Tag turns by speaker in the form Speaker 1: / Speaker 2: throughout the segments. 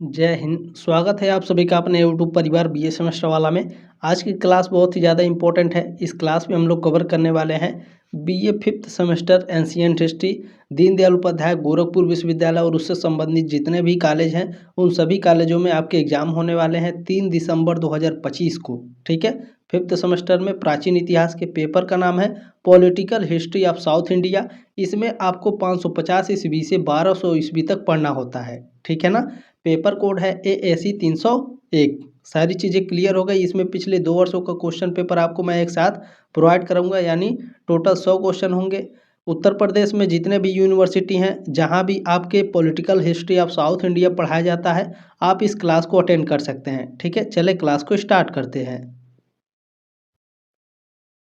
Speaker 1: जय हिंद। स्वागत है आप सभी का अपने यूट्यूब परिवार बीए सेमेस्टर वाला में। आज की क्लास बहुत ही ज़्यादा इंपॉर्टेंट है। इस क्लास में हम लोग कवर करने वाले हैं BA fifth semester ancient history, Deendayal Upadhyay Gorakhpur विश्वविद्यालय और उससे संबंधित जितने भी कॉलेज हैं उन सभी कॉलेजों में आपके एग्जाम होने वाले हैं 3 दिसंबर 2025 को। ठीक है, फिफ्थ सेमेस्टर में प्राचीन इतिहास के पेपर का नाम है political history of south India. इसमें आपको 550 ईस्वी से 1200 ईस्वी तक पढ़ना होता है। ठीक है ना। पेपर कोड है AAC 301। सारी चीज़ें क्लियर हो गई। इसमें पिछले 2 वर्षों का क्वेश्चन पेपर आपको मैं एक साथ प्रोवाइड करूंगा, यानी टोटल 100 क्वेश्चन होंगे। उत्तर प्रदेश में जितने भी यूनिवर्सिटी हैं जहां भी आपके political history of south India पढ़ाया जाता है, आप इस क्लास को अटेंड कर सकते हैं। ठीक है, चले क्लास को स्टार्ट करते हैं।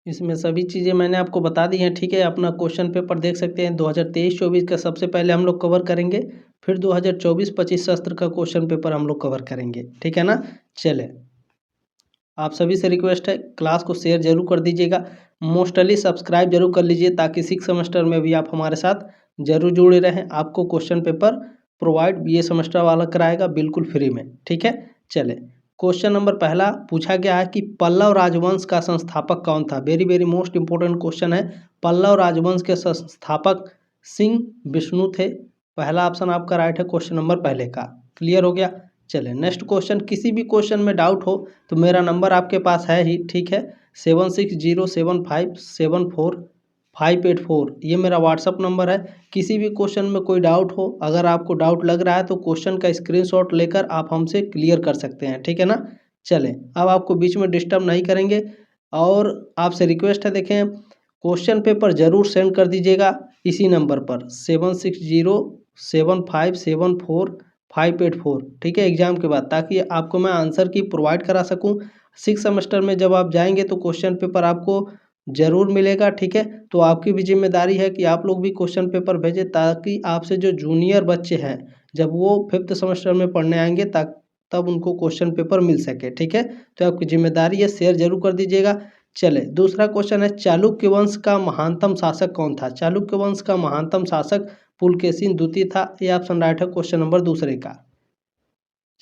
Speaker 1: इसमें सभी चीज़ें मैंने आपको बता दी हैं। ठीक है, अपना क्वेश्चन पेपर देख सकते हैं। 2023-24 का सबसे पहले हम लोग कवर करेंगे, फिर 2024-25 सत्र का क्वेश्चन पेपर हम लोग कवर करेंगे। ठीक है ना। चले, आप सभी से रिक्वेस्ट है क्लास को शेयर जरूर कर दीजिएगा, मोस्टली सब्सक्राइब जरूर कर लीजिए ताकि 6 सेमेस्टर में भी आप हमारे साथ जरूर जुड़े रहें। आपको question paper provide BA semester वाला कराएगा बिल्कुल फ्री में। ठीक है, चले क्वेश्चन नंबर पहला पूछा गया है कि पल्लव राजवंश का संस्थापक कौन था। Very very most important question है। पल्लव राजवंश के संस्थापक सिंह विष्णु थे। पहला ऑप्शन आपका राइट है क्वेश्चन नंबर पहले का। क्लियर हो गया। चले नेक्स्ट क्वेश्चन। किसी भी क्वेश्चन में डाउट हो तो मेरा नंबर आपके पास है ही। ठीक है, 7607574584 ये मेरा व्हाट्सअप नंबर है। किसी भी क्वेश्चन में कोई डाउट हो, अगर आपको डाउट लग रहा है तो क्वेश्चन का स्क्रीनशॉट लेकर आप हमसे क्लियर कर सकते हैं। ठीक है ना। चलें, अब आपको बीच में डिस्टर्ब नहीं करेंगे और आपसे रिक्वेस्ट है, देखें क्वेश्चन पेपर ज़रूर सेंड कर दीजिएगा इसी नंबर पर 7607574584। ठीक है, एग्जाम के बाद, ताकि आपको मैं आंसर की प्रोवाइड करा सकूं। 6 सेमेस्टर में जब आप जाएंगे तो क्वेश्चन पेपर आपको ज़रूर मिलेगा। ठीक है, तो आपकी भी जिम्मेदारी है कि आप लोग भी क्वेश्चन पेपर भेजें ताकि आपसे जो जूनियर बच्चे हैं जब वो फिफ्थ सेमेस्टर में पढ़ने आएंगे तब उनको क्वेश्चन पेपर मिल सके। ठीक है, तो आपकी जिम्मेदारी है, शेयर जरूर कर दीजिएगा। चले दूसरा क्वेश्चन है, चालुक्य वंश का महानतम शासक कौन था। चालुक्य वंश का महानतम शासक पुलकेशिन द्वितीय था। ये ऑप्शन राइट है क्वेश्चन नंबर दूसरे का।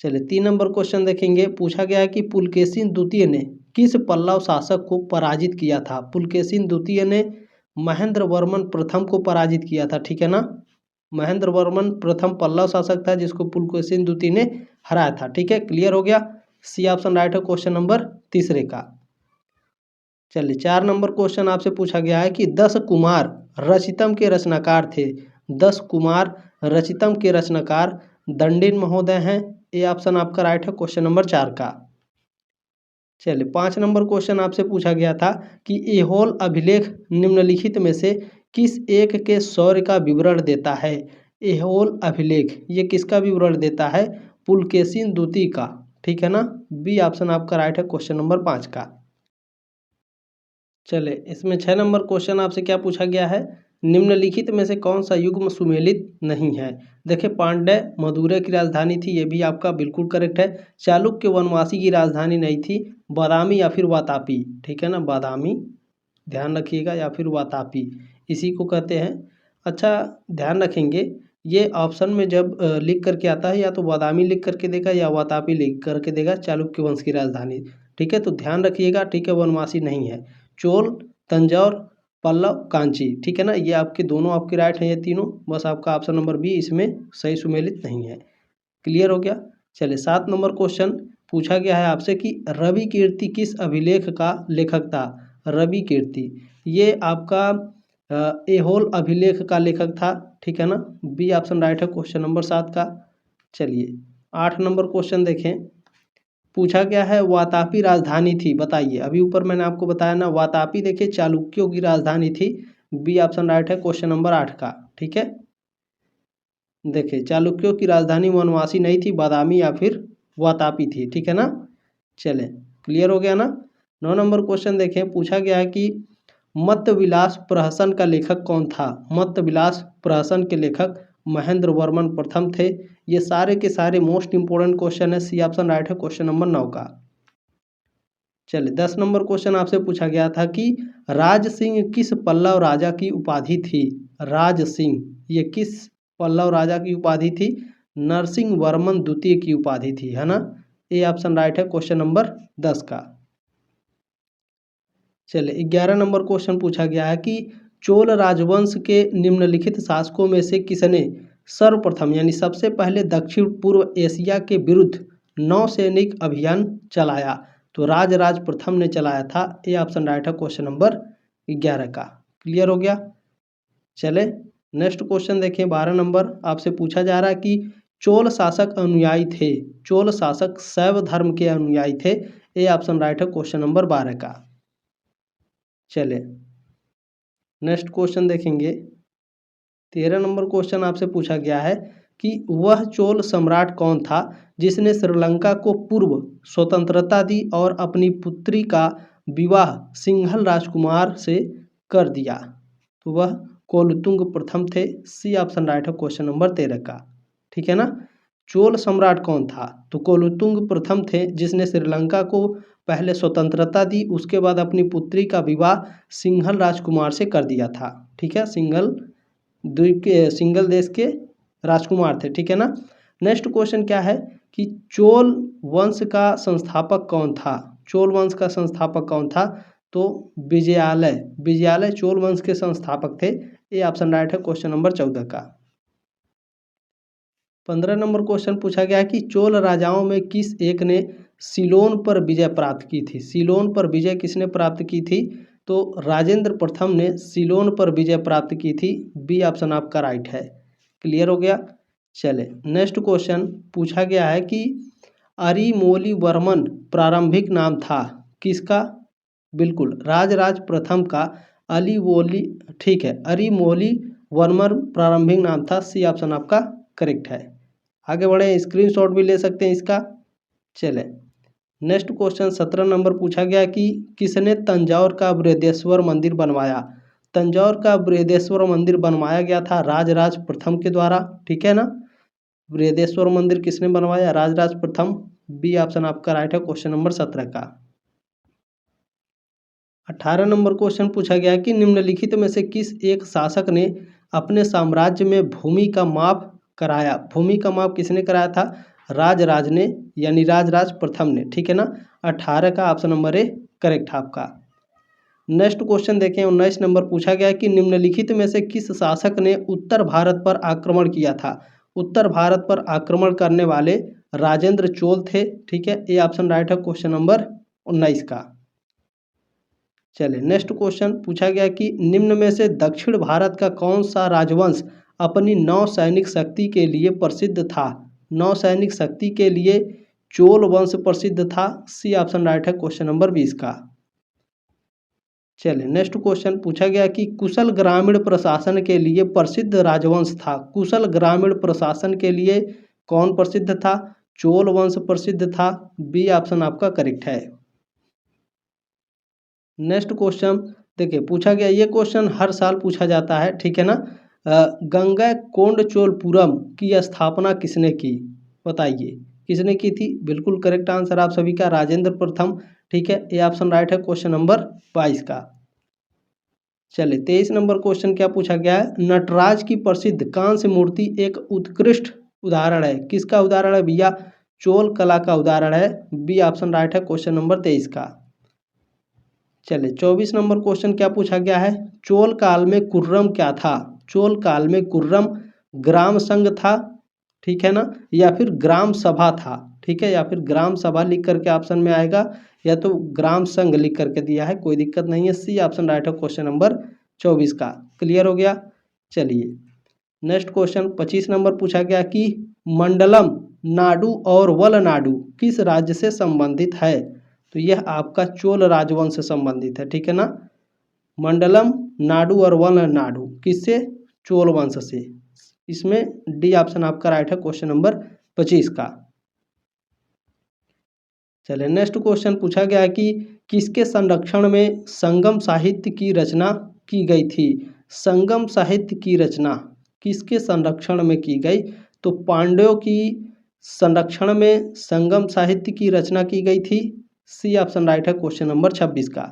Speaker 1: चलिए 3 नंबर क्वेश्चन देखेंगे। पूछा गया है कि पुलकेशिन द्वितीय ने किस पल्लव शासक को पराजित किया था। पुलकेशिन द्वितीय ने महेंद्र वर्मन प्रथम को पराजित किया था। ठीक है ना, महेंद्र वर्मन प्रथम पल्लव शासक था जिसको पुलकेशिन द्वितीय ने हराया था। ठीक है, क्लियर हो गया। सी ऑप्शन राइट है क्वेश्चन नंबर तीसरे का। चलिए 4 नंबर क्वेश्चन आपसे पूछा गया है कि 10 कुमार रचितम के रचनाकार थे। 10 कुमार रचितम के रचनाकार दंडिन महोदय हैं। ये ऑप्शन आपका राइट है क्वेश्चन नंबर 4 का। चलिए 5 नंबर क्वेश्चन आपसे पूछा गया था कि ऐहोल अभिलेख निम्नलिखित में से किस एक के शौर्य का विवरण देता है। ऐहोल अभिलेख ये किसका विवरण देता है। पुलकेशिन द्वितीय का। ठीक है ना, बी ऑप्शन आपका राइट है क्वेश्चन नंबर 5 का। चले इसमें 6 नंबर क्वेश्चन आपसे क्या पूछा गया है, निम्नलिखित में से कौन सा युग्म सुमेलित नहीं है। देखिए पांड्य मदुरै की राजधानी थी, ये भी आपका बिल्कुल करेक्ट है। चालुक्य वनवासी की राजधानी नहीं थी, बादामी या फिर वातापी। ठीक है ना, बादामी ध्यान रखिएगा या फिर वातापी इसी को कहते हैं। अच्छा ध्यान रखेंगे, ये ऑप्शन में जब लिख करके आता है या तो बादामी लिख करके देगा या वातापी लिख करके देगा चालुक्य वंश की राजधानी। ठीक है, तो ध्यान रखिएगा। ठीक है, वनवासी नहीं है। चोल, तंजौर, पल्लव, कांची। ठीक है ना, ये आपके दोनों आपके राइट हैं ये तीनों, बस आपका ऑप्शन नंबर बी इसमें सही सुमेलित नहीं है। क्लियर हो गया। चलिए 7 नंबर क्वेश्चन पूछा गया है आपसे कि रवि कीर्ति किस अभिलेख का लेखक था। रवि कीर्ति ये आपका ऐहोल अभिलेख का लेखक था। ठीक है ना, बी ऑप्शन राइट है क्वेश्चन नंबर 7 का। चलिए 8 नंबर क्वेश्चन देखें। पूछा गया है वातापी राजधानी थी, बताइए। अभी ऊपर मैंने आपको बताया ना, वातापी देखिए चालुक्यों की राजधानी थी। बी ऑप्शन राइट है क्वेश्चन नंबर 8 का। ठीक है, देखिए चालुक्यों की राजधानी वनवासी नहीं थी, बादामी या फिर वातापी थी। ठीक है ना, चलें क्लियर हो गया ना। 9 नंबर क्वेश्चन देखें। पूछा गया है कि मत्तविलास प्रहसन का लेखक कौन था। मत्तविलास प्रहसन के लेखक महेंद्र वर्मन प्रथम थे। ये सारे के सारे मोस्ट इंपोर्टेंट क्वेश्चन है। सी ऑप्शन राइट है क्वेश्चन नंबर 9 का। चलिए 10 नंबर क्वेश्चन आपसे पूछा गया था कि राज सिंह किस पल्लव राजा की उपाधि थी। राज सिंह ये किस पल्लव राजा की उपाधि थी। नरसिंह वर्मन द्वितीय की उपाधि थी, है ना। ये ऑप्शन राइट है क्वेश्चन नंबर 10 का। चलिए 11 नंबर क्वेश्चन पूछा गया है कि चोल राजवंश के निम्नलिखित शासकों में से किसने सर्वप्रथम यानी सबसे पहले दक्षिण पूर्व एशिया के विरुद्ध नौसैनिक अभियान चलाया। तो राजराज प्रथम ने चलाया था। ये ऑप्शन राइट है क्वेश्चन नंबर 11 का। क्लियर हो गया। चले नेक्स्ट क्वेश्चन देखिए 12 नंबर आपसे पूछा जा रहा है कि चोल शासक अनुयायी थे, चोल शासक शैव धर्म के अनुयायी थे। ये ऑप्शन राइट है क्वेश्चन नंबर 12 का। चले नेक्स्ट क्वेश्चन देखेंगे 13 नंबर क्वेश्चन आपसे पूछा गया है कि वह चोल सम्राट कौन था जिसने श्रीलंका को पूर्व स्वतंत्रता दी और अपनी पुत्री का विवाह सिंघल राजकुमार से कर दिया। तो वह कोलुतुंग प्रथम थे। सी ऑप्शन राइट है क्वेश्चन नंबर 13 का। ठीक है ना। चोल सम्राट कौन था, तो कोलुतुंग प्रथम थे जिसने श्रीलंका को पहले स्वतंत्रता दी, उसके बाद अपनी पुत्री का विवाह सिंघल राजकुमार से कर दिया था। ठीक है, सिंघल द्वीप के सिंघल देश के राजकुमार थे। ठीक है ना। नेक्स्ट क्वेश्चन क्या है कि चोल वंश का संस्थापक कौन था, चोल वंश का संस्थापक कौन था, तो विजयालय, विजयालय चोल वंश के संस्थापक थे। ये ऑप्शन राइट है क्वेश्चन नंबर 14 का। 15 नंबर क्वेश्चन पूछा गया है कि चोल राजाओं में किस एक ने सीलोन पर विजय प्राप्त की थी। सीलोन पर विजय किसने प्राप्त की थी, तो राजेंद्र प्रथम ने सीलोन पर विजय प्राप्त की थी। बी ऑप्शन आपका राइट है। क्लियर हो गया। चले नेक्स्ट क्वेश्चन पूछा गया है कि अरिमोली वर्मन प्रारंभिक नाम था किसका, बिल्कुल राजराज प्रथम का अलीवोली, ठीक है, अरिमोली वर्मन प्रारंभिक नाम था। सी ऑप्शन आपका करेक्ट है। आगे बढ़े, स्क्रीनशॉट भी ले सकते हैं इसका। चले नेक्स्ट क्वेश्चन 17 नंबर पूछा गया कि किसने तंजौर का बृहदेश्वर मंदिर बनवाया। तंजौर का बृहदेश्वर मंदिर बनवाया गया था राजराज प्रथम के द्वारा। ठीक है ना। बृहदेश्वर मंदिर किसने बनवाया, राजराज प्रथम। बी ऑप्शन आपका राइट है क्वेश्चन नंबर 17 का। 18 नंबर क्वेश्चन पूछा गया कि निम्नलिखित में से किस एक शासक ने अपने साम्राज्य में भूमि का माप कराया। भूमि का माप किसने कराया था, राजराज ने यानी राजराज प्रथम ने। ठीक है ना। 18 का ऑप्शन नंबर ए करेक्ट है आपका। नेक्स्ट क्वेश्चन देखें 19 नंबर पूछा गया कि निम्नलिखित में से किस शासक ने उत्तर भारत पर आक्रमण किया था। उत्तर भारत पर आक्रमण करने वाले राजेंद्र चोल थे। ठीक है, ये ऑप्शन राइट है क्वेश्चन नंबर 19 का। चलिए नेक्स्ट क्वेश्चन पूछा गया कि निम्न में से दक्षिण भारत का कौन सा राजवंश अपनी नौसैनिक शक्ति के लिए प्रसिद्ध था। नौसैनिक शक्ति के लिए चोल वंश प्रसिद्ध था। सी ऑप्शन राइट है क्वेश्चन नंबर 20 का। चलिए नेक्स्ट क्वेश्चन पूछा गया कि कुशल ग्रामीण प्रशासन के लिए प्रसिद्ध राजवंश था। कुशल ग्रामीण प्रशासन के लिए कौन प्रसिद्ध था, चोल वंश प्रसिद्ध था। बी ऑप्शन आपका करेक्ट है। नेक्स्ट क्वेश्चन देखिए पूछा गया, ये क्वेश्चन हर साल पूछा जाता है। ठीक है ना। गंगा कोंडचोलपुरम की स्थापना किसने की, बताइए किसने की थी। बिल्कुल करेक्ट आंसर आप सभी का राजेंद्र प्रथम। ठीक है, ये ऑप्शन राइट है क्वेश्चन नंबर 22 का। चलिए 23 नंबर क्वेश्चन क्या पूछा गया है, नटराज की प्रसिद्ध कांस्य मूर्ति एक उत्कृष्ट उदाहरण है। किसका उदाहरण है भैया, चोल कला का उदाहरण है। बी ऑप्शन राइट है क्वेश्चन नंबर 23 का। चलिए 24 नंबर क्वेश्चन क्या पूछा गया है, चोल काल में कुर्रम क्या था। चोल काल में कुर्रम ग्राम संघ था। ठीक है ना, या फिर ग्राम सभा था। ठीक है, या फिर ग्राम सभा लिख करके ऑप्शन में आएगा, या तो ग्राम संघ लिख करके दिया है, कोई दिक्कत नहीं है। सी ऑप्शन राइट है क्वेश्चन नंबर 24 का। क्लियर हो गया। चलिए नेक्स्ट क्वेश्चन 25 नंबर पूछा गया कि मंडलम नाडु और वलनाडु किस राज्य से संबंधित है। तो यह आपका चोल राजवंश से संबंधित है। ठीक है ना। मंडलम नाडु और वलनाडु किससे, चोल वंश से। इसमें डी ऑप्शन आपका राइट है क्वेश्चन नंबर 25 का। चलिए नेक्स्ट क्वेश्चन पूछा गया है कि किसके संरक्षण में संगम साहित्य की रचना की गई थी। संगम साहित्य की रचना किसके संरक्षण में की गई, तो पांड्यों की संरक्षण में संगम साहित्य की रचना की गई थी। सी ऑप्शन राइट है क्वेश्चन नंबर 26 का।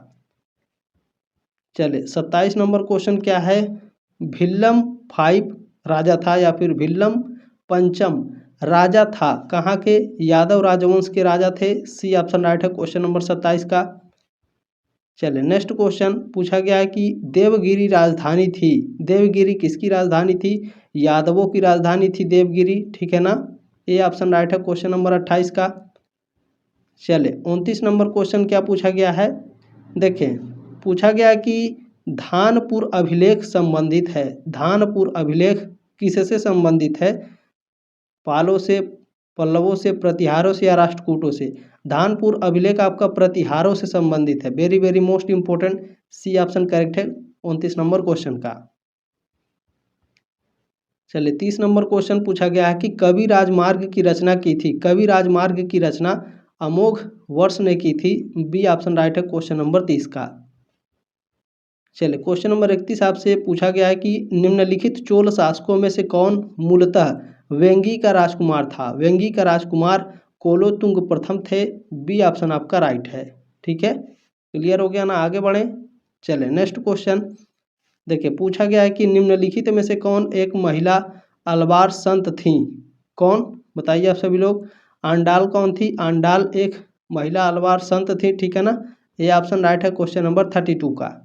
Speaker 1: चलिए 27 नंबर क्वेश्चन क्या है, भिल्लम 5 राजा था या फिर भिल्लम पंचम राजा था कहाँ के? यादव राजवंश के राजा थे। सी ऑप्शन राइट है क्वेश्चन नंबर 27 का। चलिए नेक्स्ट क्वेश्चन पूछा गया है कि देवगिरी राजधानी थी। देवगिरी किसकी राजधानी थी? यादवों की राजधानी थी देवगिरी, ठीक है ना। ए ऑप्शन राइट है क्वेश्चन नंबर 28 का। चलिए 29 नंबर क्वेश्चन क्या पूछा गया है? देखें, पूछा गया है कि धानपुर अभिलेख संबंधित है। धानपुर अभिलेख किससे संबंधित है? पालों से, पल्लवों से, प्रतिहारों से या राष्ट्रकूटों से? धानपुर अभिलेख आपका प्रतिहारों से संबंधित है। Very very most important, C option correct है 29 नंबर क्वेश्चन का। चलिए 30 नंबर क्वेश्चन पूछा गया है कि कवि राजमार्ग की रचना की थी। कवि राजमार्ग की रचना अमोघ वर्ष ने की थी। बी ऑप्शन राइट है क्वेश्चन नंबर 30 का। चलिए क्वेश्चन नंबर 31 आपसे पूछा गया है कि निम्नलिखित चोल शासकों में से कौन मूलतः वेंगी का राजकुमार था? वेंगी का राजकुमार कोलोतुंग प्रथम थे। बी ऑप्शन आपका राइट है, ठीक है। क्लियर हो गया ना, आगे बढ़ें। चलें नेक्स्ट क्वेश्चन देखिए, पूछा गया है कि निम्नलिखित में से कौन एक महिला अलवार संत थी? कौन बताइए आप सभी लोग। आंडाल कौन थी? आंडाल एक महिला अलवार संत थी, ठीक है ना। ये ऑप्शन राइट है क्वेश्चन नंबर 32 का।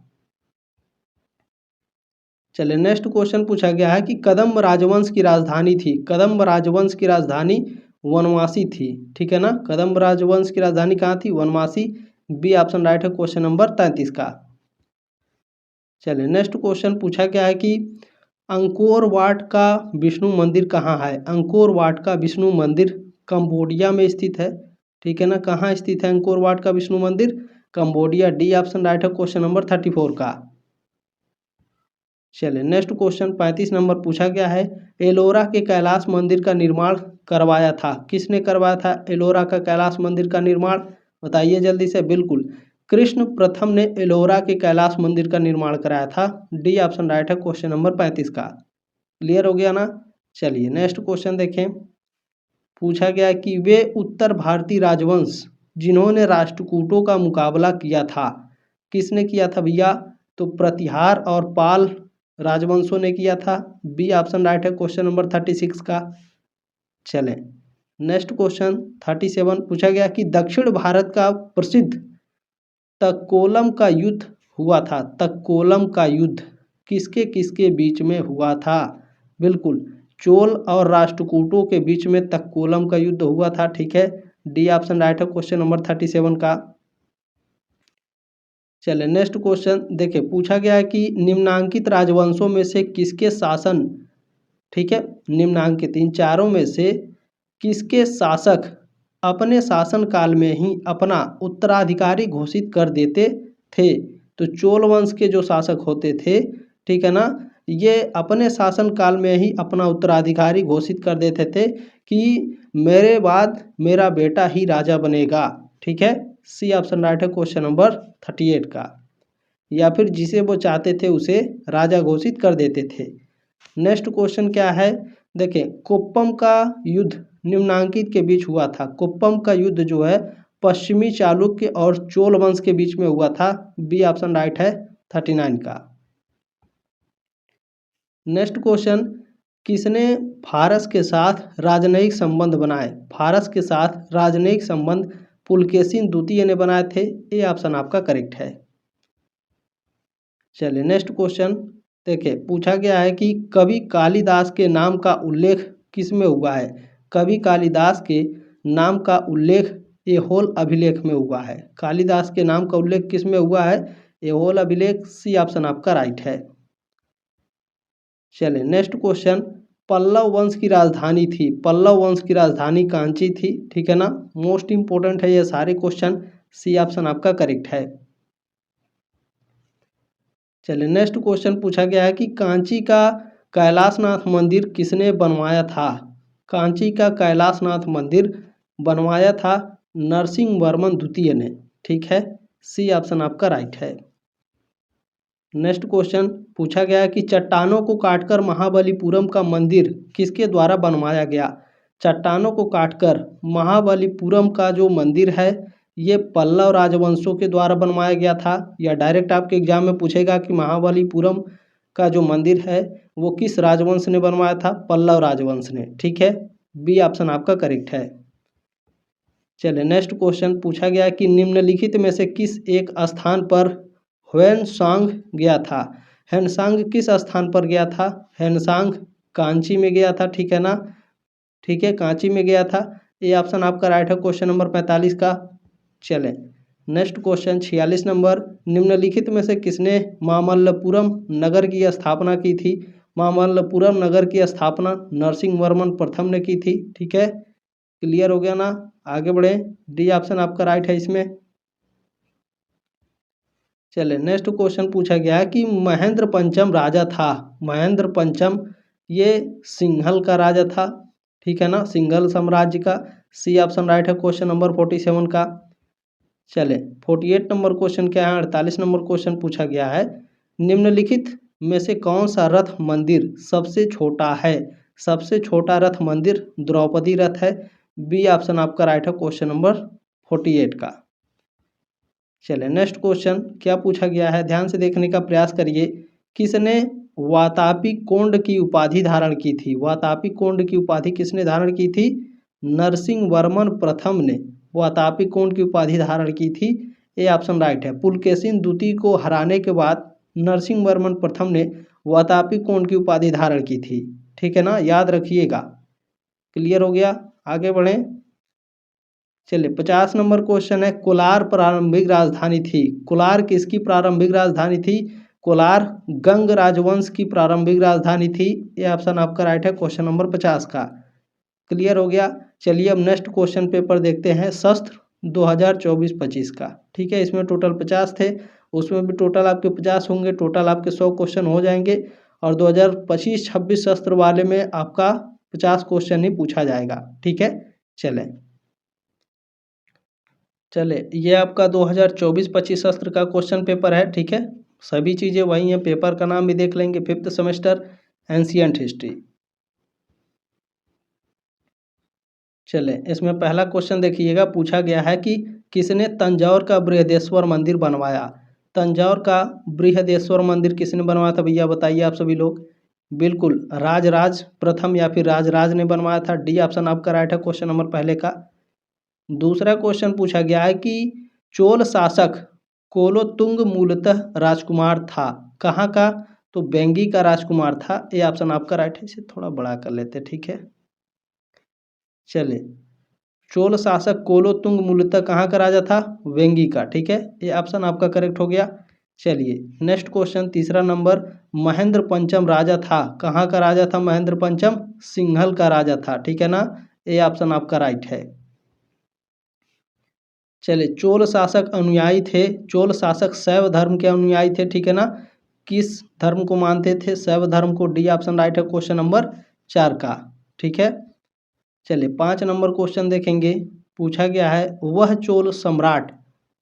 Speaker 1: चलिए नेक्स्ट क्वेश्चन पूछा गया है कि कदम्ब राजवंश की राजधानी थी। कदम्ब राजवंश की राजधानी वनवासी थी, ठीक है ना। कदम्ब राजवंश की राजधानी कहाँ थी? वनवासी। बी ऑप्शन राइट है क्वेश्चन नंबर 33 का। चलिए नेक्स्ट क्वेश्चन पूछा गया है कि अंकोर वाट का विष्णु मंदिर कहाँ है? अंकोर वाट का विष्णु मंदिर कंबोडिया में स्थित है, ठीक है ना। कहाँ स्थित है अंकोर वाट का विष्णु मंदिर? कंबोडिया। डी ऑप्शन राइट है क्वेश्चन नंबर 34 का। चलिए नेक्स्ट क्वेश्चन 35 नंबर पूछा गया है एलोरा के कैलाश मंदिर का निर्माण करवाया था। किसने करवाया था एलोरा का कैलाश मंदिर का निर्माण? बताइए जल्दी से। बिल्कुल, कृष्ण प्रथम ने एलोरा के कैलाश मंदिर का निर्माण कराया था। डी ऑप्शन राइट है क्वेश्चन नंबर 35 का। क्लियर हो गया ना। चलिए नेक्स्ट क्वेश्चन देखें, पूछा गया कि वे उत्तर भारतीय राजवंश जिन्होंने राष्ट्रकूटों का मुकाबला किया था, किसने किया था भैया? तो प्रतिहार और पाल राजवंशों ने किया था। बी ऑप्शन राइट है क्वेश्चन नंबर 36 का। चलें नेक्स्ट क्वेश्चन 37 पूछा गया कि दक्षिण भारत का प्रसिद्ध तक्कोलम का युद्ध हुआ था। तक्कोलम का युद्ध किसके किसके बीच में हुआ था? बिल्कुल, चोल और राष्ट्रकूटों के बीच में तक्कोलम का युद्ध हुआ था, ठीक है। डी ऑप्शन राइट है क्वेश्चन नंबर 37 का। चलिए नेक्स्ट क्वेश्चन देखिए, पूछा गया है कि निम्नांकित राजवंशों में से किसके शासन, ठीक है, निम्नांकित इन चारों में से किसके शासक अपने शासन काल में ही अपना उत्तराधिकारी घोषित कर देते थे? तो चोल वंश के जो शासक होते थे, ठीक है ना, ये अपने शासन काल में ही अपना उत्तराधिकारी घोषित कर देते थे कि मेरे बाद मेरा बेटा ही राजा बनेगा, ठीक है। सी ऑप्शन राइट है क्वेश्चन नंबर 38 का। या फिर जिसे वो चाहते थे उसे राजा घोषित कर देते थे। नेक्स्ट क्वेश्चन क्या है देखें, कुप्पम का युद्ध निम्नांकित के बीच हुआ था। कुप्पम का युद्ध जो है पश्चिमी चालुक्य और चोल वंश के बीच में हुआ था। बी ऑप्शन राइट है 39 का। नेक्स्ट क्वेश्चन, किसने फारस के साथ राजनयिक संबंध बनाए? फारस के साथ राजनयिक संबंध पुलकेशिन द्वितीय ने बनाए थे। ये ऑप्शन आपका करेक्ट है। चलिए नेक्स्ट क्वेश्चन देखिए, पूछा गया है कि कवि कालिदास के नाम का उल्लेख किस में हुआ है? कवि कालिदास के नाम का उल्लेख ऐहोल अभिलेख में हुआ है। कालिदास के नाम का उल्लेख किस में हुआ है? ऐहोल अभिलेख। सी ऑप्शन आपका राइट है। चलिए नेक्स्ट क्वेश्चन, पल्लव वंश की राजधानी थी। पल्लव वंश की राजधानी कांची थी, ठीक है ना। मोस्ट इंपोर्टेंट है ये सारे क्वेश्चन। सी ऑप्शन आपका करेक्ट है। चलिए नेक्स्ट क्वेश्चन पूछा गया है कि कांची का कैलाशनाथ मंदिर किसने बनवाया था? कांची का कैलाशनाथ मंदिर बनवाया था नरसिंह वर्मन द्वितीय ने, ठीक है। सी ऑप्शन आपका राइट है। नेक्स्ट क्वेश्चन पूछा गया है कि चट्टानों को काटकर महाबलीपुरम का मंदिर किसके द्वारा बनवाया गया? चट्टानों को काटकर महाबलीपुरम का जो मंदिर है ये पल्लव राजवंशों के द्वारा बनवाया गया था। या डायरेक्ट आपके एग्जाम में पूछेगा कि महाबलीपुरम का जो मंदिर है वो किस राजवंश ने बनवाया था? पल्लव राजवंश ने, ठीक है। बी ऑप्शन आपका करेक्ट है। चलिए नेक्स्ट क्वेश्चन पूछा गया कि निम्नलिखित में से किस एक स्थान पर ह्वेनसांग गया था। ह्वेनसांग किस स्थान पर गया था? ह्वेनसांग कांची में गया था, ठीक है ना। ठीक है, कांची में गया था। ये ऑप्शन आपका राइट है क्वेश्चन नंबर 45 का। चलें नेक्स्ट क्वेश्चन 46 नंबर, निम्नलिखित में से किसने मामल्लपुरम नगर की स्थापना की थी। मामल्लपुरम नगर की स्थापना नरसिंहवर्मन प्रथम ने की थी, ठीक है। क्लियर हो गया ना, आगे बढ़े। डी ऑप्शन आपका राइट है इसमें। चलिए नेक्स्ट क्वेश्चन पूछा गया है कि महेंद्र पंचम राजा था। महेंद्र पंचम ये सिंघल का राजा था, ठीक है ना, सिंघल साम्राज्य का। सी ऑप्शन राइट है क्वेश्चन नंबर 47 का। चले 48 नंबर क्वेश्चन क्या है, 48 नंबर क्वेश्चन पूछा गया है, निम्नलिखित में से कौन सा रथ मंदिर सबसे छोटा है। सबसे छोटा रथ मंदिर द्रौपदी रथ है। बी ऑप्शन आपका राइट है क्वेश्चन नंबर 48 का। चलिए नेक्स्ट क्वेश्चन क्या पूछा गया है, ध्यान से देखने का प्रयास करिए। किसने वातापी कोंड की उपाधि धारण की थी। वातापी कोंड की उपाधि किसने धारण की थी? नरसिंहवर्मन प्रथम ने वातापी कोंड की उपाधि धारण की थी। ये ऑप्शन राइट है। पुलकेशिन द्वितीय को हराने के बाद नरसिंहवर्मन प्रथम ने वातापी कोंड की उपाधि धारण की थी, ठीक है ना, याद रखिएगा। क्लियर हो गया, आगे बढ़ें। चलिए 50 नंबर क्वेश्चन है, कोलार प्रारंभिक राजधानी थी। कोलार किसकी प्रारंभिक राजधानी थी? कोलार गंग राजवंश की प्रारंभिक राजधानी थी। ये ऑप्शन आपका राइट है क्वेश्चन नंबर 50 का। क्लियर हो गया। चलिए अब नेक्स्ट क्वेश्चन पेपर देखते हैं, शस्त्र 2024-25 का, ठीक है। इसमें टोटल 50 थे, उसमें भी टोटल आपके 50 होंगे, टोटल आपके 100 क्वेश्चन हो जाएंगे। और 2025-26 शस्त्र वाले में आपका 50 क्वेश्चन ही पूछा जाएगा, ठीक है। चले ये आपका 2024-25 शस्त्र का क्वेश्चन पेपर है, ठीक है। सभी चीज़ें वही हैं, पेपर का नाम भी देख लेंगे, 5th सेमेस्टर एंशिएंट हिस्ट्री। चले इसमें पहला क्वेश्चन देखिएगा, पूछा गया है कि किसने तंजौर का बृहदेश्वर मंदिर बनवाया। तंजौर का बृहदेश्वर मंदिर किसने बनवाया था भैया, बताइए आप सभी लोग। बिल्कुल राजराज प्रथम या फिर राजराज ने बनवाया था। डी ऑप्शन आपका राइट है क्वेश्चन नंबर पहले का। दूसरा क्वेश्चन पूछा गया है कि चोल शासक कोलोतुंग मूलतः राजकुमार था, कहाँ का? तो बेंगी का राजकुमार था। ये ऑप्शन आपका राइट है। इसे थोड़ा बड़ा कर लेते, ठीक है। चलिए चोल शासक कोलोतुंग मूलतः कहाँ का राजा था? वेंगी का, ठीक है। ये ऑप्शन आपका करेक्ट हो गया। चलिए नेक्स्ट क्वेश्चन तीसरा नंबर, महेंद्र पंचम राजा था, कहाँ का राजा था महेंद्र पंचम? सिंघल का राजा था, ठीक है ना। ये ऑप्शन आपका राइट है। चलिए चोल शासक अनुयायी थे, चोल शासक शैव धर्म के अनुयायी थे, ठीक है ना। किस धर्म को मानते थे? शैव धर्म को। डी ऑप्शन राइट है क्वेश्चन नंबर 4 का, ठीक है। चलिए 5 नंबर क्वेश्चन देखेंगे, पूछा गया है वह चोल सम्राट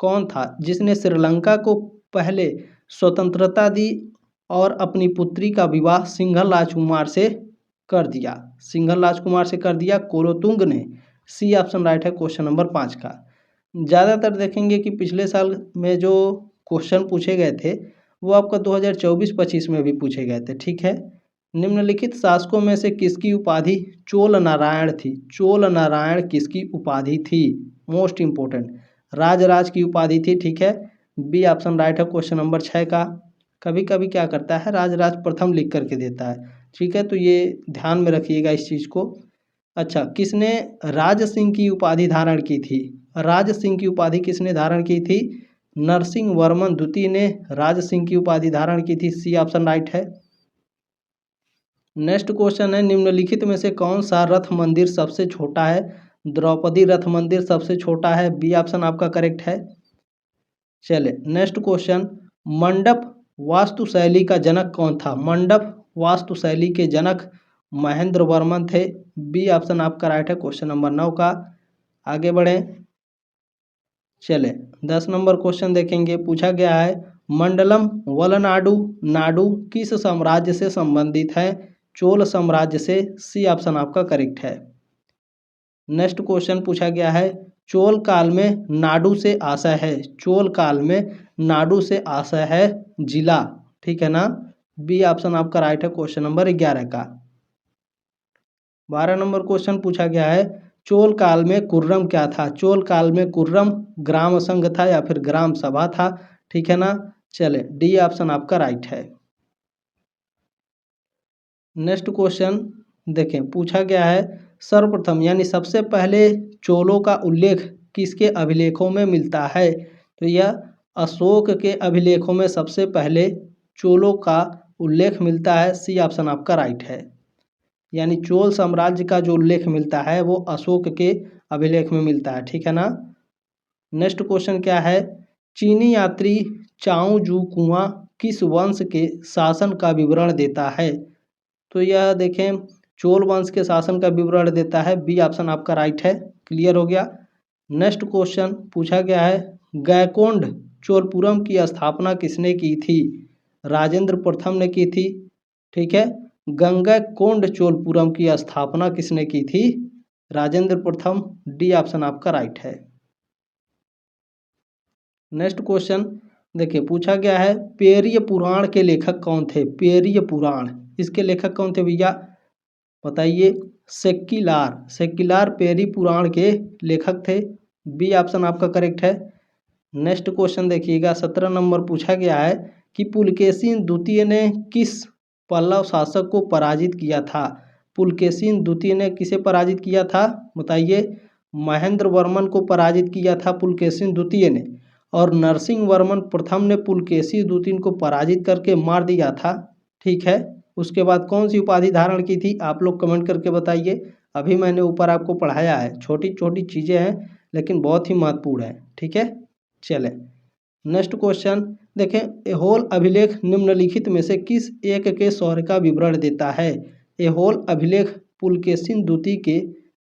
Speaker 1: कौन था जिसने श्रीलंका को पहले स्वतंत्रता दी और अपनी पुत्री का विवाह सिंघल राजकुमार से कर दिया। सिंघल राजकुमार से कर दिया कोलोतुंग ने। सी ऑप्शन राइट है क्वेश्चन नंबर 5 का। ज़्यादातर देखेंगे कि पिछले साल में जो क्वेश्चन पूछे गए थे वो आपका 2024-25 में भी पूछे गए थे, ठीक है। निम्नलिखित शासकों में से किसकी उपाधि चोल नारायण थी। चोल नारायण किसकी उपाधि थी? मोस्ट इंपोर्टेंट, राजराज की उपाधि थी, ठीक है। बी ऑप्शन राइट है क्वेश्चन नंबर 6 का। कभी कभी क्या करता है राजराज प्रथम लिख करके देता है, ठीक है, तो ये ध्यान में रखिएगा इस चीज़ को। अच्छा, किसने राज सिंह की उपाधि धारण की थी? राज सिंह की उपाधि किसने धारण की थी? नरसिंह वर्मन द्वितीय ने राज सिंह की उपाधि धारण की थी। सी ऑप्शन राइट है। नेक्स्ट क्वेश्चन है, निम्नलिखित में से कौन सा रथ मंदिर सबसे छोटा है? द्रौपदी रथ मंदिर सबसे छोटा है। बी ऑप्शन आपका करेक्ट है। चले नेक्स्ट क्वेश्चन, मंडप वास्तुशैली का जनक कौन था? मंडप वास्तुशैली के जनक महेंद्र वर्मन थे। बी ऑप्शन आपका राइट है क्वेश्चन नंबर 9 का। आगे बढ़ें। चले 10 नंबर क्वेश्चन देखेंगे, पूछा गया है मंडलम वलनाडु नाडु किस साम्राज्य से संबंधित है? चोल साम्राज्य से। सी ऑप्शन आपका करेक्ट है। नेक्स्ट क्वेश्चन पूछा गया है चोल काल में नाडु से आशय है। चोल काल में नाडु से आशय है जिला, ठीक है ना। बी ऑप्शन आपका राइट है क्वेश्चन नंबर 11 का। 12 नंबर क्वेश्चन पूछा गया है चोल काल में कुर्रम क्या था। चोल काल में कुर्रम ग्राम संघ था या फिर ग्राम सभा था, ठीक है ना। चले डी ऑप्शन आपका राइट है। नेक्स्ट क्वेश्चन देखें, पूछा गया है सर्वप्रथम यानी सबसे पहले चोलों का उल्लेख किसके अभिलेखों में मिलता है। तो यह अशोक के अभिलेखों में सबसे पहले चोलों का उल्लेख मिलता है। सी ऑप्शन आपका राइट है। यानी चोल साम्राज्य का जो उल्लेख मिलता है वो अशोक के अभिलेख में मिलता है, ठीक है ना। नेक्स्ट क्वेश्चन क्या है, चीनी यात्री चाऊ जू कुआं किस वंश के शासन का विवरण देता है। तो यह देखें चोल वंश के शासन का विवरण देता है। बी ऑप्शन आपका राइट है। क्लियर हो गया। नेक्स्ट क्वेश्चन पूछा गया है गैकोंड चोलपुरम की स्थापना किसने की थी। राजेंद्र प्रथम ने की थी, ठीक है। गंगैकोंड चोलपुरम की स्थापना किसने की थी, राजेंद्र प्रथम। डी ऑप्शन आपका राइट है। नेक्स्ट क्वेश्चन देखिए, पूछा गया है पेरिय पुराण के लेखक कौन थे। पेरिय पुराण इसके लेखक कौन थे भैया, बताइए। सेक्किलार पेरी पुराण के लेखक थे। बी ऑप्शन आपका करेक्ट है। नेक्स्ट क्वेश्चन देखिएगा, 17 नंबर पूछा गया है कि पुलकेशिन द्वितीय ने किस पल्लव शासक को पराजित किया था। पुलकेशिन द्वितीय ने किसे पराजित किया था, बताइए। महेंद्र वर्मन को पराजित किया था पुलकेशिन द्वितीय ने, और नरसिंह वर्मन प्रथम ने पुलकेशी द्वितीय को पराजित करके मार दिया था, ठीक है। उसके बाद कौन सी उपाधि धारण की थी, आप लोग कमेंट करके बताइए। अभी मैंने ऊपर आपको पढ़ाया है, छोटी छोटी चीज़ें हैं लेकिन बहुत ही महत्वपूर्ण है, ठीक है। चलें नेक्स्ट क्वेश्चन देखें, एहोल अभिलेख निम्नलिखित में से किस एक के शौर्य का विवरण देता है। एहोल अभिलेख पुलकेशिन द्वितीय के,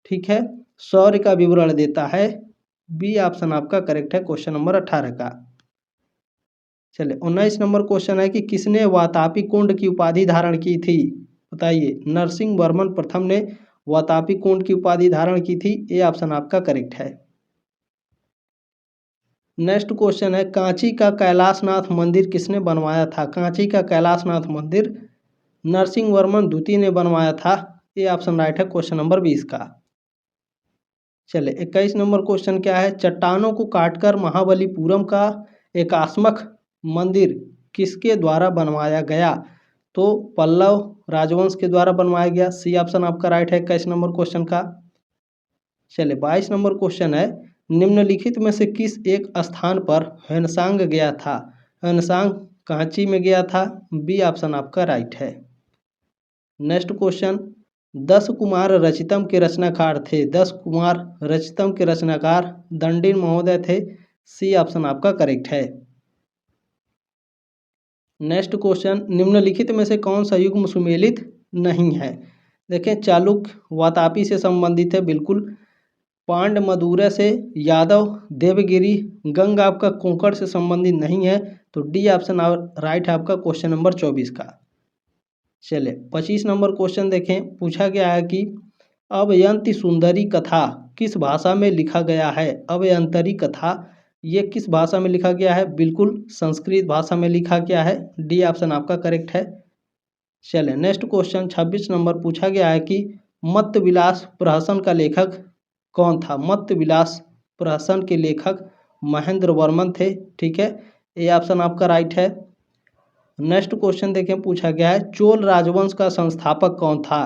Speaker 1: ठीक है, शौर्य का विवरण देता है। बी ऑप्शन आपका करेक्ट है क्वेश्चन नंबर 18 का। चलिए 19 नंबर क्वेश्चन है कि किसने वातापी कुंड की उपाधि धारण की थी, बताइए। नरसिंह वर्मन प्रथम ने वातापी कुंड की उपाधि धारण की थी। ए ऑप्शन आपका करेक्ट है। नेक्स्ट क्वेश्चन है कांची का कैलाशनाथ मंदिर किसने बनवाया था। कांची का कैलाशनाथ मंदिर नरसिंह वर्मन द्वितीय ने बनवाया था। ए ऑप्शन राइट है क्वेश्चन नंबर 20 का। चले 21 नंबर क्वेश्चन क्या है, चट्टानों को काटकर महाबलीपुरम का एकात्मक मंदिर किसके द्वारा बनवाया गया। तो पल्लव राजवंश के द्वारा बनवाया गया। सी ऑप्शन आपका राइट है 21 नंबर क्वेश्चन का। चले 22 नंबर क्वेश्चन है निम्नलिखित में से किस एक स्थान पर ह्वेनसांग गया था। ह्वेनसांग कांची में गया था। बी ऑप्शन आपका राइट है। नेक्स्ट क्वेश्चन 10 कुमार रचितम के रचनाकार थे। 10 कुमार रचितम के रचनाकार दंडिन महोदय थे। सी ऑप्शन आपका करेक्ट है। नेक्स्ट क्वेश्चन निम्नलिखित में से कौन सा युग्म सुमेलित नहीं है। देखें चालुक्य वातापी से संबंधित है बिल्कुल, पांड मदुरै से, यादव देवगिरी गंग आपका कोंकण से संबंधित नहीं है। तो डी ऑप्शन राइट है आपका क्वेश्चन नंबर 24 का। चले 25 नंबर क्वेश्चन देखें, पूछा गया है कि अवयंती सुंदरी कथा किस भाषा में लिखा गया है। अवयंतरी कथा ये किस भाषा में लिखा गया है, बिल्कुल संस्कृत भाषा में लिखा गया है। डी ऑप्शन आपका करेक्ट है। चलें नेक्स्ट क्वेश्चन 26 नंबर पूछा गया है कि मत्त विलास प्रहसन का लेखक कौन था। मत्त विलास प्रहसन के लेखक महेंद्र वर्मन थे, ठीक है। ये ऑप्शन आपका राइट है। नेक्स्ट क्वेश्चन देखें, पूछा गया है चोल राजवंश का संस्थापक कौन था।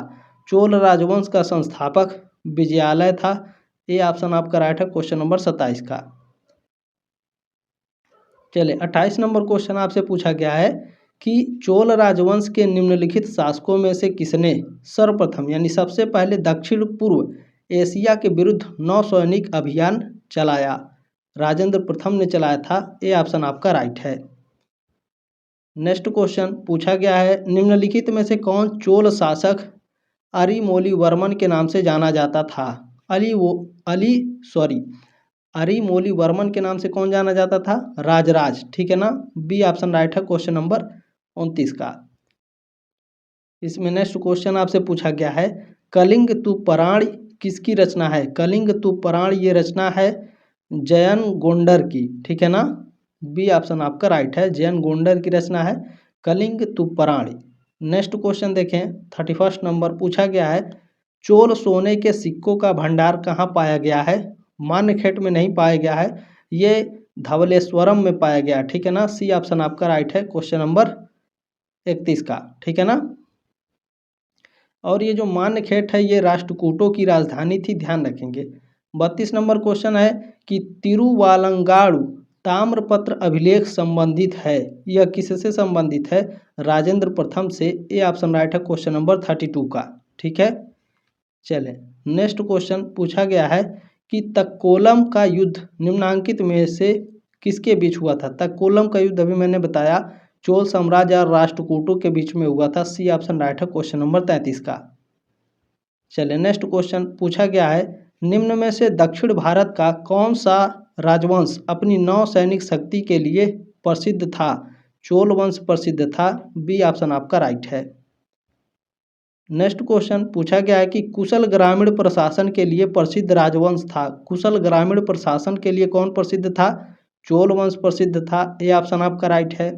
Speaker 1: चोल राजवंश का संस्थापक विजयालय था। ये ऑप्शन आपका राइट है क्वेश्चन नंबर 27 का। चलिए 28 नंबर क्वेश्चन आपसे पूछा गया है कि चोल राजवंश के निम्नलिखित शासकों में से किसने सर्वप्रथम यानी सबसे पहले दक्षिण पूर्व एशिया के विरुद्ध नौसैनिक अभियान चलाया। राजेंद्र प्रथम ने चलाया था। ये ऑप्शन आपका राइट है। नेक्स्ट क्वेश्चन पूछा गया है निम्नलिखित में से कौन चोल शासक अरिमोली के नाम से जाना जाता था। अरिमोली वर्मन के नाम से कौन जाना जाता था, राजराज, ठीक है ना। बी ऑप्शन राइट है क्वेश्चन नंबर 29 का। इसमें नेक्स्ट क्वेश्चन आपसे पूछा गया है कलिंग तुपराण किसकी रचना है। कलिंग तुपराण ये रचना है जयन गोंडर की, ठीक है ना। बी ऑप्शन आपका राइट है, जयन गोंडर की रचना है कलिंग तुपराण। नेक्स्ट क्वेश्चन देखें 31 नंबर पूछा गया है चोल सोने के सिक्कों का भंडार कहाँ पाया गया है? मान्यखेट में नहीं पाया गया है, ये धवलेश्वरम में पाया गया, ठीक है ना। सी ऑप्शन आपका राइट है क्वेश्चन नंबर 31 का, ठीक है ना। और ये जो मान्यखेट है ये राष्ट्रकूटों की राजधानी थी, ध्यान रखेंगे। 32 नंबर क्वेश्चन है कि तिरुवालंगाड़ू ताम्रपत्र अभिलेख संबंधित है, यह किससे संबंधित है? राजेंद्र प्रथम से। ए ऑप्शन राइट है क्वेश्चन नंबर 32 का, ठीक है। चले नेक्स्ट क्वेश्चन पूछा गया है कि तक्कोलम का युद्ध निम्नांकित में से किसके बीच हुआ था? तक्कोलम का युद्ध अभी मैंने बताया चोल साम्राज्य और राष्ट्रकूटों के बीच में हुआ था। सी ऑप्शन राइट है क्वेश्चन नंबर 33 का। चलिए नेक्स्ट क्वेश्चन पूछा गया है निम्न में से दक्षिण भारत का कौन सा राजवंश अपनी नौसैनिक शक्ति के लिए प्रसिद्ध था? चोल वंश प्रसिद्ध था। बी ऑप्शन आपका राइट है। नेक्स्ट क्वेश्चन पूछा गया है कि कुशल ग्रामीण प्रशासन के लिए प्रसिद्ध राजवंश था। कुशल ग्रामीण प्रशासन के लिए कौन प्रसिद्ध था? चोल वंश प्रसिद्ध था। ए ऑप्शन आपका राइट है।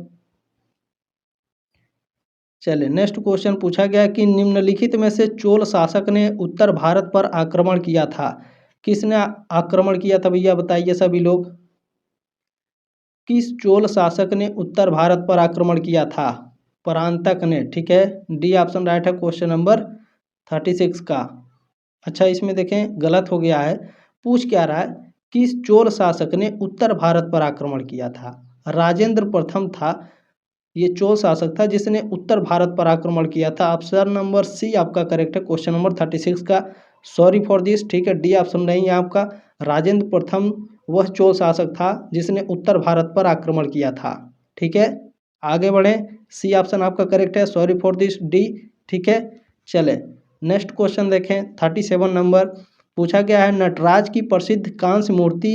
Speaker 1: चलिए नेक्स्ट क्वेश्चन पूछा गया कि निम्नलिखित में से चोल शासक ने उत्तर भारत पर आक्रमण किया था। किसने आक्रमण किया था भैया बताइए सभी लोग। किस चोल शासक ने उत्तर भारत पर आक्रमण किया था? परांतक ने, ठीक है। डी ऑप्शन राइट है क्वेश्चन नंबर 36 का। अच्छा इसमें देखें गलत हो गया है, पूछ क्या रहा है किस चोल शासक ने उत्तर भारत पर आक्रमण किया था? राजेंद्र प्रथम था, ये चोल शासक था जिसने उत्तर भारत पर आक्रमण किया था। ऑप्शन नंबर सी आपका करेक्ट है क्वेश्चन नंबर 36 का। सॉरी फॉर दिस, ठीक है। डी ऑप्शन नहीं है आपका। राजेंद्र प्रथम वह चोल शासक था जिसने उत्तर भारत पर आक्रमण किया था, ठीक है। आगे बढ़ें, सी ऑप्शन आपका करेक्ट है। सॉरी फॉर दिस, डी, ठीक है। चले नेक्स्ट क्वेश्चन देखें 37 नंबर पूछा गया है नटराज की प्रसिद्ध कांस्य मूर्ति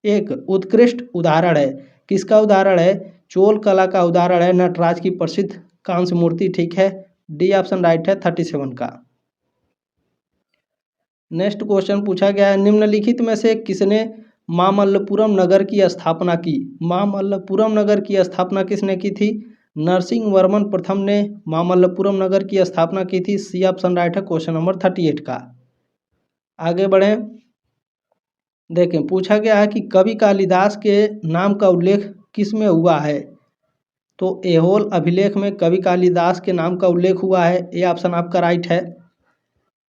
Speaker 1: एक उत्कृष्ट उदाहरण है। किसका उदाहरण है? चोल कला का उदाहरण है नटराज की प्रसिद्ध कांस्य मूर्ति, ठीक है। डी ऑप्शन राइट है 37 का। नेक्स्ट क्वेश्चन पूछा गया है निम्नलिखित में से किसने मामल्लपुरम नगर की स्थापना की? मामल्लपुरम नगर की स्थापना किसने की थी? नरसिंह वर्मन प्रथम ने मामल्लपुरम नगर की स्थापना की थी। सी ऑप्शन राइट है क्वेश्चन नंबर 38 का। आगे बढ़ें, देखें पूछा गया है कि कवि कालिदास के नाम का उल्लेख किस में हुआ है? तो ऐहोल अभिलेख में कवि कालिदास के नाम का उल्लेख हुआ है। ये ऑप्शन आपका राइट है।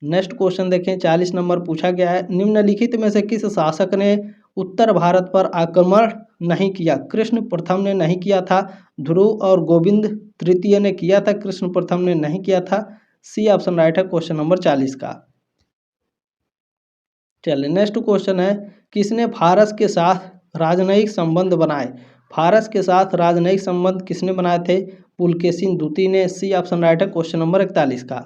Speaker 1: नेक्स्ट क्वेश्चन देखें 40 नंबर पूछा गया है निम्नलिखित में से किस शासक ने उत्तर भारत पर आक्रमण नहीं किया? कृष्ण प्रथम ने नहीं किया था, ध्रुव और गोविंद तृतीय ने किया था, कृष्ण प्रथम ने नहीं किया था। सी ऑप्शन राइट है क्वेश्चन नंबर 40 का। चलिए नेक्स्ट क्वेश्चन है किसने फारस के साथ राजनयिक संबंध बनाए? फारस के साथ राजनयिक संबंध किसने बनाए थे? पुलकेशिन द्वितीय ने। सी ऑप्शन राइट है क्वेश्चन नंबर 41 का।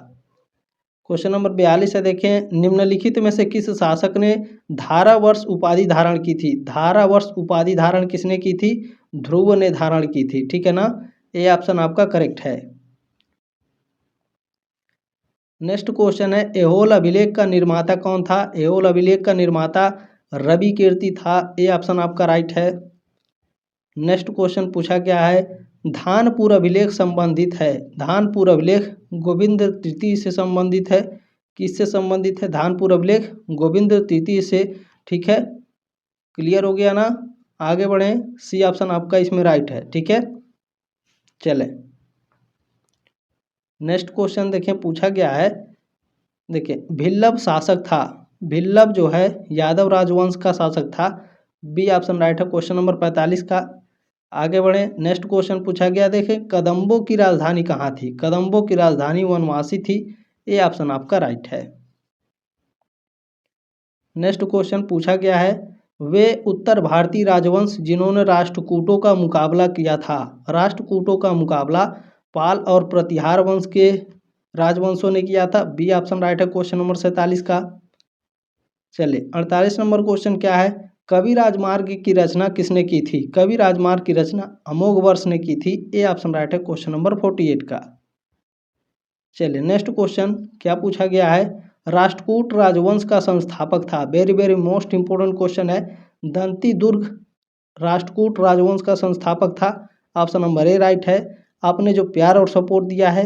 Speaker 1: क्वेश्चन नंबर 42 है, देखें निम्नलिखित में से किस शासक ने धारावर्ष उपाधि धारण की थी? धारावर्ष उपाधि धारण किसने की थी? ध्रुव ने धारण की थी, ठीक है ना। ये ऑप्शन आपका करेक्ट है। नेक्स्ट क्वेश्चन है ऐहोल अभिलेख का निर्माता कौन था? ऐहोल अभिलेख का निर्माता रवि कीर्ति था। ये ऑप्शन आपका राइट है। नेक्स्ट क्वेश्चन पूछा गया है धानपुर अभिलेख संबंधित है। धानपुर अभिलेख गोविंद तृतीय से संबंधित है। किससे संबंधित है धानपुर अभिलेख? गोविंद तृतीय से, ठीक है। क्लियर हो गया ना। आगे बढ़ें, सी ऑप्शन आपका इसमें राइट है, ठीक है। चले नेक्स्ट क्वेश्चन देखें पूछा गया है, देखिए भिल्लभ शासक था। भिल्लभ जो है यादव राजवंश का शासक था। बी ऑप्शन राइट है क्वेश्चन नंबर 45 का। आगे बढ़ें, नेक्स्ट क्वेश्चन पूछा गया, देखें कदम्बों की राजधानी कहाँ थी? कदम्बों की राजधानी वनवासी थी। ये ऑप्शन आपका राइट है। नेक्स्ट क्वेश्चन पूछा गया है वे उत्तर भारतीय राजवंश जिन्होंने राष्ट्रकूटों का मुकाबला किया था। राष्ट्रकूटों का मुकाबला पाल और प्रतिहार वंश के राजवंशों ने किया था। बी ऑप्शन राइट है क्वेश्चन नंबर 47 का। चलिए 48 नंबर क्वेश्चन क्या है कवि राजमार्ग की रचना किसने की थी? कवि राजमार्ग की रचना अमोघवर्ष ने की थी। ए ऑप्शन राइट है क्वेश्चन नंबर 48 का। चलिए नेक्स्ट क्वेश्चन क्या पूछा गया है राष्ट्रकूट राजवंश का संस्थापक था। Very very most important question है। दंती दुर्ग राष्ट्रकूट राजवंश का संस्थापक था। ऑप्शन नंबर ए राइट है। आपने जो प्यार और सपोर्ट दिया है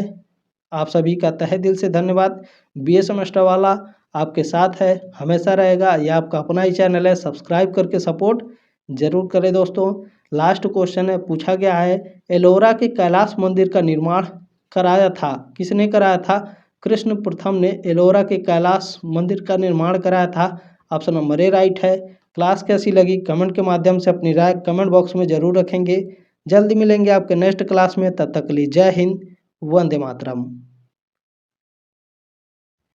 Speaker 1: आप सभी का तहे दिल से धन्यवाद। BA सेमेस्टर वाला आपके साथ है, हमेशा रहेगा। यह आपका अपना ही चैनल है, सब्सक्राइब करके सपोर्ट जरूर करें दोस्तों। लास्ट क्वेश्चन है, पूछा गया है एलोरा के कैलाश मंदिर का निर्माण कराया था, किसने कराया था? कृष्ण प्रथम ने एलोरा के कैलाश मंदिर का निर्माण कराया था। ऑप्शन नंबर ए राइट है। क्लास कैसी लगी कमेंट के माध्यम से अपनी राय कमेंट बॉक्स में जरूर रखेंगे। जल्दी मिलेंगे आपके नेक्स्ट क्लास में, तब तक के लिए जय हिंद, वंदे मातरम।